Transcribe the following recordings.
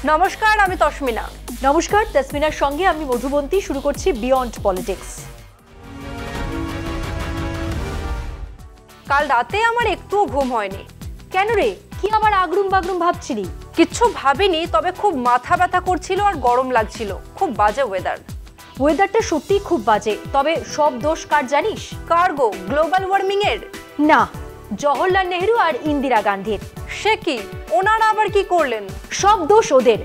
নমস্কার, আমি তসমিনা। নমস্কার, তসমিনার সঙ্গে আমি মধুবন্তী। শুরু করছি বিয়ন্ড পলিটিক্স। কাল রাতে আমার একটুও ঘুম হয়নি। কেন রে, কি আবার আগরুম বাগরুম ভাবছিলি? কিচ্ছু ভাবিনি, তবে খুব মাথা ব্যথা করছিল আর গরম লাগছিল। খুব বাজে ওয়েদারটা সত্যিই খুব বাজে। তবে সব দোষ কার জানিস? কার গো? গ্লোবাল ওয়ার্মিং এর? না, জওহরলাল নেহরু আর ইন্দিরা গান্ধীর। সে কি? ওনারা আবার কি করলেন? সব দোষ ওদের।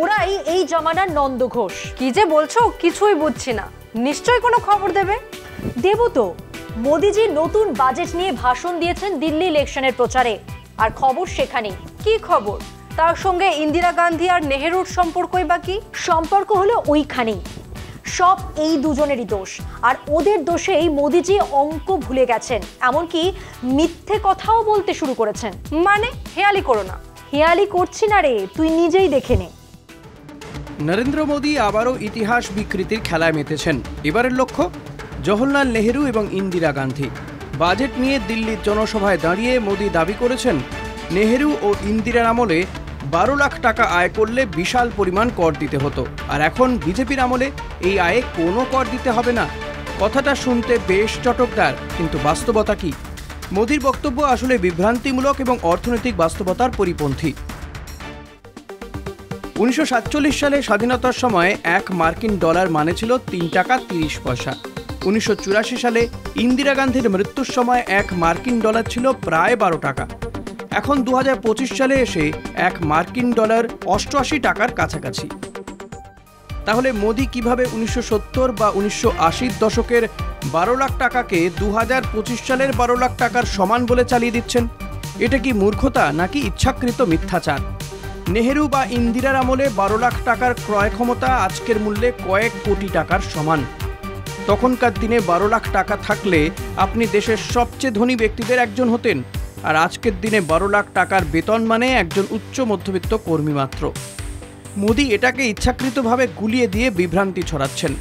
ওরাই এই জমানার নন্দ ঘোষ। কি যে বলছো, কিছুই বুঝছি না। নিশ্চয়ই কোনো খবর দেবে। দেব তো। মোদিজি নতুন বাজেট নিয়ে ভাষণ দিয়েছেন দিল্লি ইলেকশনের প্রচারে, আর খবর সেখানেই। কি খবর? তার সঙ্গে ইন্দিরা গান্ধী আর নেহেরুর সম্পর্কই বা কি? সম্পর্ক হলো ওইখানেই। সব এই দুজনেরই দোষ, আর ওদের দোষেই মোদিজি অঙ্ক ভুলে গেছেন, এমনকি মিথ্যে কথাও বলতে শুরু করেছেন। মানে হেয়ালি করো না। হেয়ালি করছি না রে, তুই নিজেই দেখে নে। নরেন্দ্র মোদী আবারও ইতিহাস বিকৃতির খেলায় মেতেছেন। এবারের লক্ষ্য জওহরলাল নেহরু এবং ইন্দিরা গান্ধী। বাজেট নিয়ে দিল্লির জনসভায় দাঁড়িয়ে মোদী দাবি করেছেন, নেহরু ও ইন্দিরার আমলে 12 লাখ টাকা আয় করলে বিশাল পরিমাণ কর দিতে হতো, আর এখন বিজেপির আমলে এই আয়ে কোনো কর দিতে হবে না। কথাটা শুনতে বেশ চটকদার, কিন্তু বাস্তবতা কি? মোদীর বক্তব্য আসলে বিভ্রান্তিমূলক এবং অর্থনৈতিক বাস্তবতার পরিপন্থী। 1947 সালে স্বাধীনতার সময় 1 মার্কিন ডলার মানে ছিল 3 টাকা 30 পয়সা। 1984 সালে ইন্দিরা গান্ধীর মৃত্যুর সময় 1 মার্কিন ডলার ছিল প্রায় 12 টাকা। এখন 2025 সালে এসে 1 মার্কিন ডলার 88 টাকার কাছাকাছি। তাহলে মোদী কিভাবে 1970 বা 1980 দশকের 12 লাখ টাকাকে 2025 সালের 12 লাখ টাকার সমান বলে চালিয়ে দিচ্ছেন? এটা কি মূর্খতা নাকি ইচ্ছাকৃত মিথ্যাচার? নেহেরু বা ইন্দিরার আমলে 12 লাখ টাকার ক্রয় ক্ষমতা আজকের মূল্যে কয়েক কোটি টাকার সমান। তখনকার দিনে 12 লাখ টাকা থাকলে আপনি দেশের সবচেয়ে ধনী ব্যক্তিদের একজন হতেন, আর আজকের দিনে 12 লাখ টাকার বেতন মানে একজন উচ্চ মধ্যবিত্ত কর্মী মাত্র। মোদী এটাকে ইচ্ছাকৃতভাবে গুলিয়ে দিয়ে বিভ্রান্তি ছড়াচ্ছেন।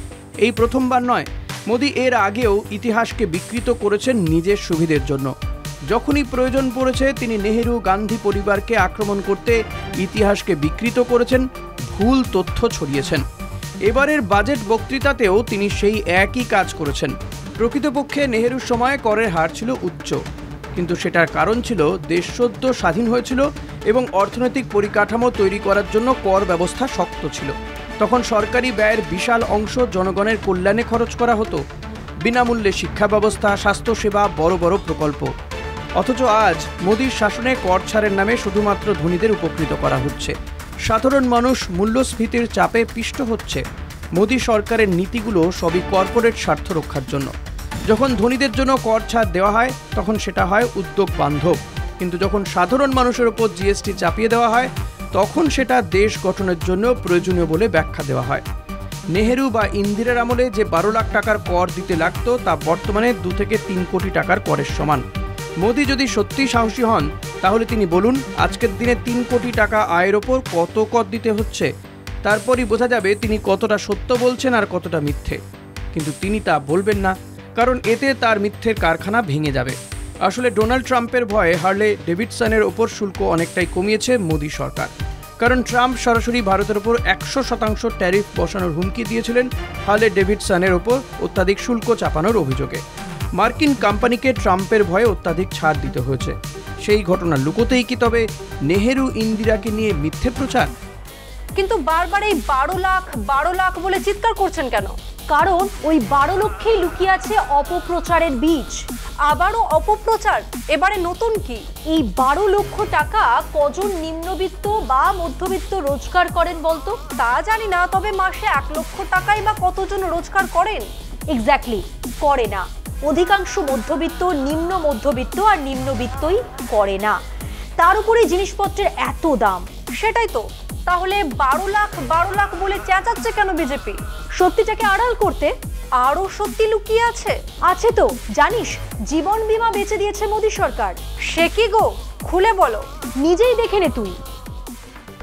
এই প্রথমবার নয়, মোদী এর আগেও ইতিহাসকে বিকৃত করেছেন নিজের সুবিধের জন্য। যখনই প্রয়োজন পড়েছে তিনি নেহেরু গান্ধী পরিবারকে আক্রমণ করতে ইতিহাসকে বিকৃত করেছেন, ভুল তথ্য ছড়িয়েছেন। এবারের বাজেট বক্তৃতাতেও তিনি সেই একই কাজ করেছেন। প্রকৃতপক্ষে নেহেরুর সময় করের হার ছিল উচ্চ, কিন্তু সেটার কারণ ছিল দেশ সদ্য স্বাধীন হয়েছিল এবং অর্থনৈতিক পরিকাঠামো তৈরি করার জন্য কর ব্যবস্থা শক্ত ছিল। তখন সরকারি ব্যয়ের বিশাল অংশ জনগণের কল্যাণে খরচ করা হতো। বিনামূল্যে শিক্ষা ব্যবস্থা, স্বাস্থ্যসেবা, বড় বড় প্রকল্প। অথচ আজ মোদীর শাসনে কর ছাড়ের নামে শুধুমাত্র ধনীদের উপকৃত করা হচ্ছে। সাধারণ মানুষ মূল্যস্ফীতির চাপে পিষ্ট হচ্ছে। মোদী সরকারের নীতিগুলো সবই কর্পোরেট স্বার্থ রক্ষার জন্য। যখন ধনীদের জন্য কর ছাড় দেওয়া হয় তখন সেটা হয় উদ্যোগ বান্ধব, কিন্তু যখন সাধারণ মানুষের উপর জিএসটি চাপিয়ে দেওয়া হয় তখন সেটা দেশ গঠনের জন্য প্রয়োজনীয় বলে ব্যাখ্যা দেওয়া হয়। নেহেরু বা ইন্দিরার আমলে যে 12 লাখ টাকার কর দিতে লাগতো তা বর্তমানে 2 থেকে 3 কোটি টাকার করের সমান। মোদী যদি সত্যি সাহসী হন তাহলে তিনি বলুন আজকের দিনে 3 কোটি টাকা আয়ের ওপর কত কর দিতে হচ্ছে। তারপরই বোঝা যাবে তিনি কতটা সত্য বলছেন আর কতটা মিথ্যে। কিন্তু তিনি তা বলবেন না, কারণ এতে তার মিথ্যের কারখানা ভেঙে যাবে। আসলে ডোনাল্ড ট্রাম্পের ভয়ে হার্লে ডেভিডসনের ওপর শুল্ক অনেকটাই কমিয়েছে মোদী সরকার। কারণ ট্রাম্প সরাসরি ভারতের ওপর 100% ট্যারিফ বসানোর হুমকি দিয়েছিলেন হার্লে ডেভিডসনের ওপর অত্যাধিক শুল্ক চাপানোর অভিযোগে। মার্কিন কোম্পানিকে ট্রাম্পের ভয়ে অত্যাধিক ছাড় দিতে হয়েছে। সেই ঘটনা লুকোতেই কি তবে নেহেরু ইন্দিরাকে নিয়ে মিথ্যে প্রচার? কিন্তু বারবার এই 12 লাখ বলে চিৎকার করছেন কেন? কারণ ওই 12 লক্ষেই লুকিয়ে আছে অপপ্রচারের বীজ। আবারও অপপ্রচার? এবারে নতুন কি? এই 12 লক্ষ টাকা কজন নিম্নবিত্ত বা মধ্যবিত্ত রোজগার করেন বলতো? তা জানি না, তবে মাসে 1 লক্ষ টাকাই বা কতজন রোজগার করেন? এক্স্যাক্টলি, করে না। অধিকাংশ মধ্যবিত্ত, নিম্ন মধ্যবিত্ত আর নিম্নবিত্তই করে না। তার উপরে জিনিসপত্রের এত দাম। সেটাই তো। তাহলে 12 লাখ বলে চেঁচাচ্ছে কেন বিজেপি? সত্যিটাকে আড়াল করতে। আরও সত্যি লুকিয়ে আছে? আছে তো, জানিস জীবন বীমা বেচে দিয়েছে মোদী সরকার। সে কি গো? খুলে বলো। নিজেই দেখে নে তুই।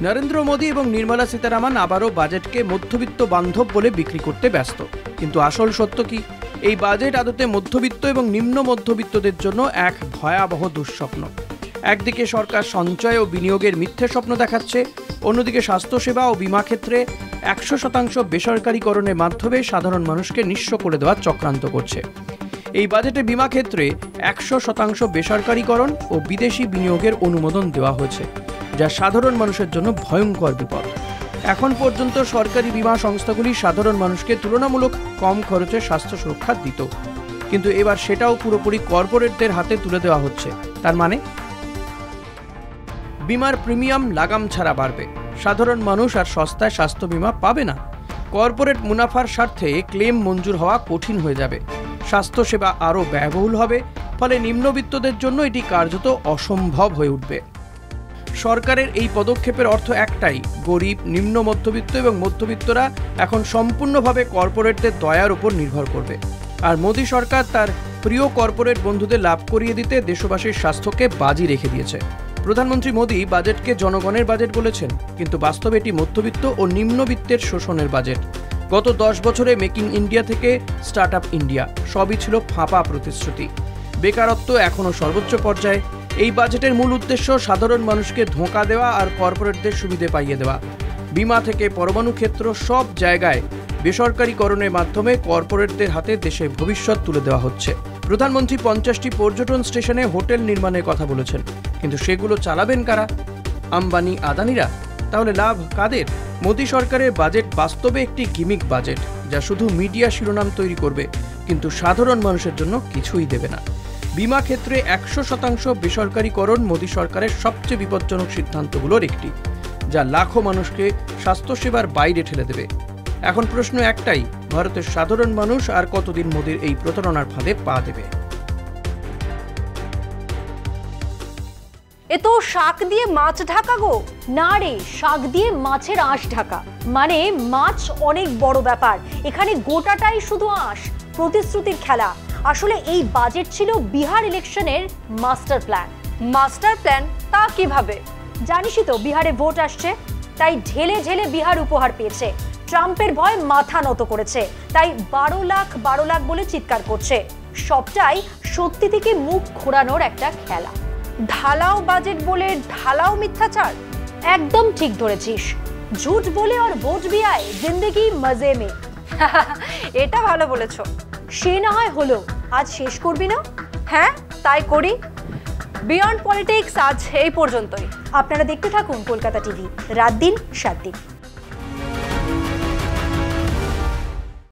নরেন্দ্র মোদী এবং নির্মলা সীতারামন আবারও বাজেটকে মধ্যবিত্ত বান্ধব বলে বিক্রি করতে ব্যস্ত, কিন্তু আসল সত্য কি? এই বাজেট আদতে মধ্যবিত্ত এবং নিম্ন মধ্যবিত্তদের জন্য এক ভয়াবহ দুঃস্বপ্ন। একদিকে সরকার সঞ্চয় ও বিনিয়োগের মিথ্যে স্বপ্ন দেখাচ্ছে, অন্যদিকে স্বাস্থ্যসেবা ও বিমা ক্ষেত্রে 100% বেসরকারীকরণের মাধ্যমে সাধারণ মানুষকে নিঃস্ব করে দেওয়ার চক্রান্ত করছে। এই বাজেটে বিমা ক্ষেত্রে 100% বেসরকারীকরণ ও বিদেশি বিনিয়োগের অনুমোদন দেওয়া হয়েছে, যা সাধারণ মানুষের জন্য ভয়ঙ্কর বিপদ। এখন পর্যন্ত সরকারি বিমা সংস্থাগুলি সাধারণ মানুষকে তুলনামূলক কম খরচে স্বাস্থ্য সুরক্ষা দিত, কিন্তু এবার সেটাও পুরোপুরি কর্পোরেটদের হাতে তুলে দেওয়া হচ্ছে। তার মানে বিমার প্রিমিয়াম লাগাম ছাড়া বাড়বে, সাধারণ মানুষ আর সস্তায় স্বাস্থ্য বিমা পাবে না। কর্পোরেট মুনাফার স্বার্থে ক্লেম মঞ্জুর হওয়া কঠিন হয়ে যাবে, স্বাস্থ্যসেবা আরও ব্যয়বহুল হবে, ফলে নিম্নবিত্তদের জন্য এটি কার্যত অসম্ভব হয়ে উঠবে। সরকারের এই পদক্ষেপের অর্থ একটাই, গরিব, নিম্ন মধ্যবিত্ত এবং মধ্যবিত্তরা এখন সম্পূর্ণভাবে কর্পোরেটদের দয়ার উপর নির্ভর করবে। আর মোদী সরকার তার প্রিয় কর্পোরেট বন্ধুদের লাভ করিয়ে দিতে দেশবাসীর স্বাস্থ্যকে বাজি রেখে দিয়েছে। প্রধানমন্ত্রী মোদী বাজেটকে জনগণের বাজেট বলেছেন, কিন্তু বাস্তবে এটি মধ্যবিত্ত ও নিম্নবিত্তের শোষণের বাজেট। গত 10 বছরে মেকিং ইন্ডিয়া থেকে স্টার্ট আপ ইন্ডিয়া সবই ছিল ফাঁপা প্রতিশ্রুতি। বেকারত্ব এখনও সর্বোচ্চ পর্যায়ে। এই বাজেটের মূল উদ্দেশ্য সাধারণ মানুষকে ধোঁকা দেওয়া আর কর্পোরেটদের সুবিধে পাইয়ে দেওয়া। বিমা থেকে পরমাণু ক্ষেত্র সব জায়গায় বেসরকারীকরণের মাধ্যমে কর্পোরেটদের হাতে দেশের ভবিষ্যৎ তুলে দেওয়া হচ্ছে। প্রধানমন্ত্রী 50টি পর্যটন স্টেশনে হোটেল নির্মাণের কথা বলেছেন, কিন্তু সেগুলো চালাবেন কারা? আম্বানি, আদানিরা? তাহলে লাভ কাদের? মোদী সরকারের বাজেট বাস্তবে একটি গিমিক বাজেট, যা শুধু মিডিয়া শিরোনাম তৈরি করবে, কিন্তু সাধারণ মানুষের জন্য কিছুই দেবে না। বিমা ক্ষেত্রে 100% বেসরকারীকরণ মোদী সরকারের সবচেয়ে বিপজ্জনক সিদ্ধান্তগুলোর একটি, যা লাখো মানুষকে স্বাস্থ্যসেবার বাইরে ঠেলে দেবে। এখন প্রশ্ন একটাই, ভারতের সাধারণ মানুষ আর কতদিন মোদীর এই প্রতারণার ফাঁদে পা দেবে? এ তো শাক দিয়ে মাছ ঢাকা গো। না রে, শাক দিয়ে মাছের আঁশ ঢাকা। মানে মাছ অনেক বড় ব্যাপার, এখানে গোটাটাই শুধু আঁশ, প্রতিশ্রুতির খেলা। আসলে এই বাজেট ছিল বিহার ইলেকশনের মাস্টার প্ল্যান। Master plan? তা কিভাবে? জানিসই তো বিহারে ভোট আসছে, তাই ঢেলে ঢেলে বিহার উপহার পেয়েছে। ট্রাম্পের ভয় মাথা নত করেছে, তাই 12 লাখ বলে চিৎকার করছে। সবটাই সত্যি থেকে মুখ ঘোরানোর একটা খেলা। ঢালাও বাজেট বলে ঢালাও মিথ্যাচার? একদম ঠিক ধরেছিস। ঝুট বলে আর ভোট भी आए, जिंदगी मजे में। এটা ভালো বলেছো। সে না হয় হলো, আজ শেষ করবি না? হ্যাঁ, তাই করি। বিয়ন্ড পলিটিক্স আজ এই পর্যন্তই। আপনারা দেখতে থাকুন কলকাতা টিভি, রাত দিন 7 দিন।